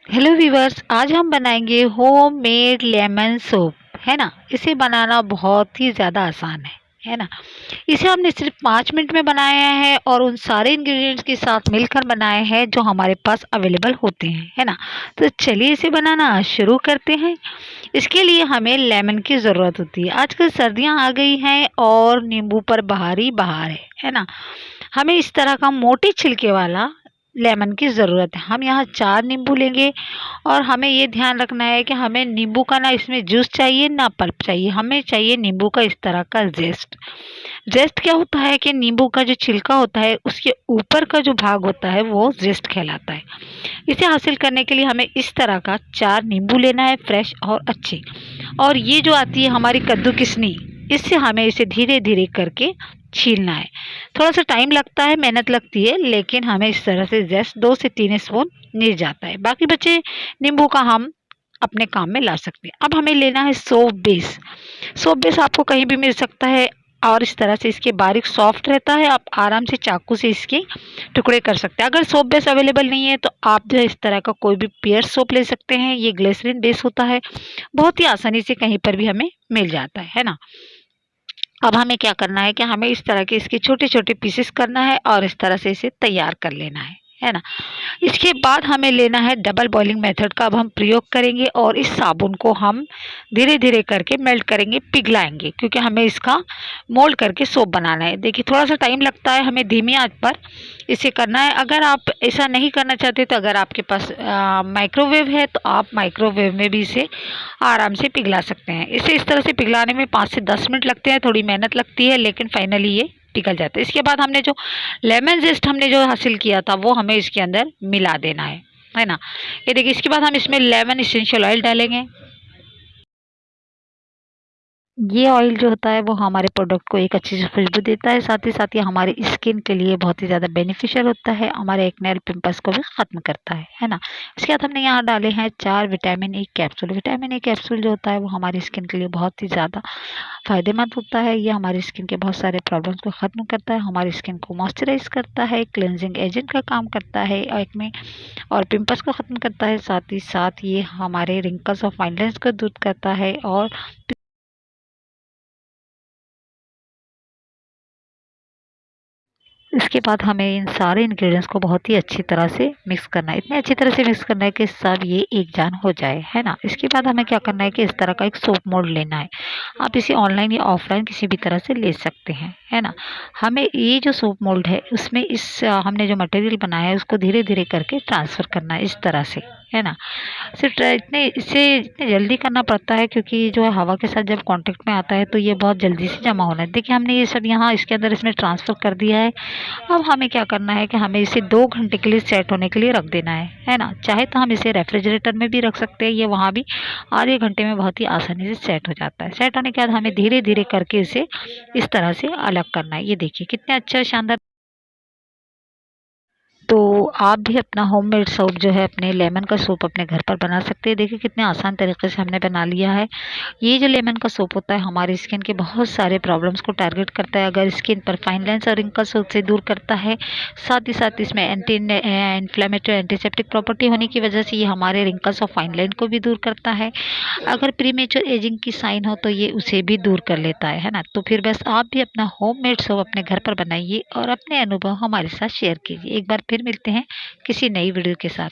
Hello viewers, आज हम बनाएंगे होममेड लेमन सूप। है ना। इसे बनाना बहुत ही ज़्यादा आसान है ना। इसे हमने सिर्फ 5 मिनट में बनाया है और उन सारे इंग्रेडिएंट्स के साथ मिलकर बनाए हैं जो हमारे पास अवेलेबल होते हैं। है ना। तो चलिए इसे बनाना शुरू करते हैं। इसके लिए हमें लेमन की ज़रूरत होती है। आजकल सर्दियाँ आ गई हैं और नींबू पर बहार ही बहार है ना। हमें इस तरह का मोटे छिलके वाला लेमन की ज़रूरत है। हम यहाँ 4 नींबू लेंगे और हमें ये ध्यान रखना है कि हमें नींबू का ना इसमें जूस चाहिए ना पल्प चाहिए, हमें चाहिए नींबू का इस तरह का जेस्ट। जेस्ट क्या होता है कि नींबू का जो छिलका होता है उसके ऊपर का जो भाग होता है वो जेस्ट कहलाता है। इसे हासिल करने के लिए हमें इस तरह का 4 नींबू लेना है, फ्रेश और अच्छे। और ये जो आती है हमारी कद्दू किस्नी, इससे हमें इसे धीरे धीरे करके छीलना है। थोड़ा सा टाइम लगता है, मेहनत लगती है, लेकिन हमें इस तरह से जस्ट 2 से 3 स्पून मिल जाता है। बाकी बचे नींबू का हम अपने काम में ला सकते हैं। अब हमें लेना है सोप बेस। सोप बेस आपको कहीं भी मिल सकता है और इस तरह से इसके बारीक सॉफ्ट रहता है। आप आराम से चाकू से इसके टुकड़े कर सकते हैं। अगर सोप बेस अवेलेबल नहीं है तो आप जो है इस तरह का कोई भी पियर सोप ले सकते हैं। ये ग्लिसरीन बेस होता है, बहुत ही आसानी से कहीं पर भी हमें मिल जाता है ना। अब हमें क्या करना है कि हमें इस तरह के इसके छोटे छोटे पीसेस करना है और इस तरह से इसे तैयार कर लेना है ना। इसके बाद हमें लेना है डबल बॉइलिंग मेथड का। अब हम प्रयोग करेंगे और इस साबुन को हम धीरे धीरे करके मेल्ट करेंगे, पिघलाएंगे, क्योंकि हमें इसका मोल्ड करके सोप बनाना है। देखिए थोड़ा सा टाइम लगता है, हमें धीमी आंच पर इसे करना है। अगर आप ऐसा नहीं करना चाहते तो अगर आपके पास माइक्रोवेव है तो आप माइक्रोवेव में भी इसे आराम से पिघला सकते हैं। इसे इस तरह से पिघलाने में 5 से 10 मिनट लगते हैं, थोड़ी मेहनत लगती है, लेकिन फाइनली ये पिघल जाता है। इसके बाद हमने जो लेमन जेस्ट हमने जो हासिल किया था वो हमें इसके अंदर मिला देना है ना। ये देखिए, इसके बाद हम इसमें लेमन इसेंशियल ऑयल डालेंगे। ये ऑयल जो होता है वो हमारे प्रोडक्ट को एक अच्छी सी खुशबू देता है, साथ ही साथ ये हमारी स्किन के लिए बहुत ही ज़्यादा बेनिफिशियल होता है, हमारे एक्ने और पिंपल्स को भी ख़त्म करता है ना। इसके बाद हमने यहाँ डाले हैं 4 vitamin E capsule. Vitamin E capsule जो होता है वो हमारी स्किन के लिए बहुत ही ज़्यादा फ़ायदेमंद होता है। ये हमारी स्किन के बहुत सारे प्रॉब्लम्स को ख़त्म करता है, हमारी स्किन को मॉइस्चराइज करता है, क्लेंजिंग एजेंट का काम करता है, एक्ने और पिंपल्स को ख़त्म करता है। साथ ही साथ ये हमारे रिंकल्स और फाइन लाइन्स को दूर करता है। और इसके बाद हमें इन सारे इंग्रेडिएंट्स को बहुत ही अच्छी तरह से मिक्स करना है। इतने अच्छी तरह से मिक्स करना है कि सब ये एक जान हो जाए, है ना। इसके बाद हमें क्या करना है कि इस तरह का एक सोप मोल्ड लेना है। आप इसे ऑनलाइन या ऑफलाइन किसी भी तरह से ले सकते हैं, है ना। हमें ये जो सोप मोल्ड है उसमें हमने जो मटेरियल बनाया है उसको धीरे धीरे करके ट्रांसफ़र करना है इस तरह से, है ना। सिर्फ इतने जल्दी करना पड़ता है क्योंकि जो है हवा के साथ जब कांटेक्ट में आता है तो ये बहुत जल्दी से जमा होना है। देखिए हमने ये सब यहाँ इसके अंदर इसमें ट्रांसफ़र कर दिया है। अब हमें क्या करना है कि हमें इसे 2 घंटे के लिए सेट होने के लिए रख देना है ना। चाहे तो हम इसे रेफ्रिजरेटर में भी रख सकते हैं, ये वहाँ भी आधे घंटे में बहुत ही आसानी से सेट हो जाता है। सेट होने के बाद हमें धीरे धीरे करके इसे इस तरह से अलग करना है। ये देखिए कितने अच्छा शानदार। तो आप भी अपना होममेड सूप जो है, अपने लेमन का सूप अपने घर पर बना सकते हैं। देखिए कितने आसान तरीके से हमने बना लिया है। ये जो लेमन का सूप होता है हमारी स्किन के बहुत सारे प्रॉब्लम्स को टारगेट करता है। अगर स्किन पर फाइन लाइन्स और रिंकल्स से दूर करता है। साथ ही साथ इसमें एंटी इन्फ्लेमेटरी एंटीसेप्टिक प्रॉपर्टी होने की वजह से ये हमारे रिंकल्स और फाइन लाइन को भी दूर करता है। अगर प्रीमेच्योर एजिंग की साइन हो तो ये उसे भी दूर कर लेता है ना। तो फिर बस आप भी अपना होममेड सूप अपने घर पर बनाइए और अपने अनुभव हमारे साथ शेयर कीजिए। एक बार फिर मिलते हैं किसी नई वीडियो के साथ।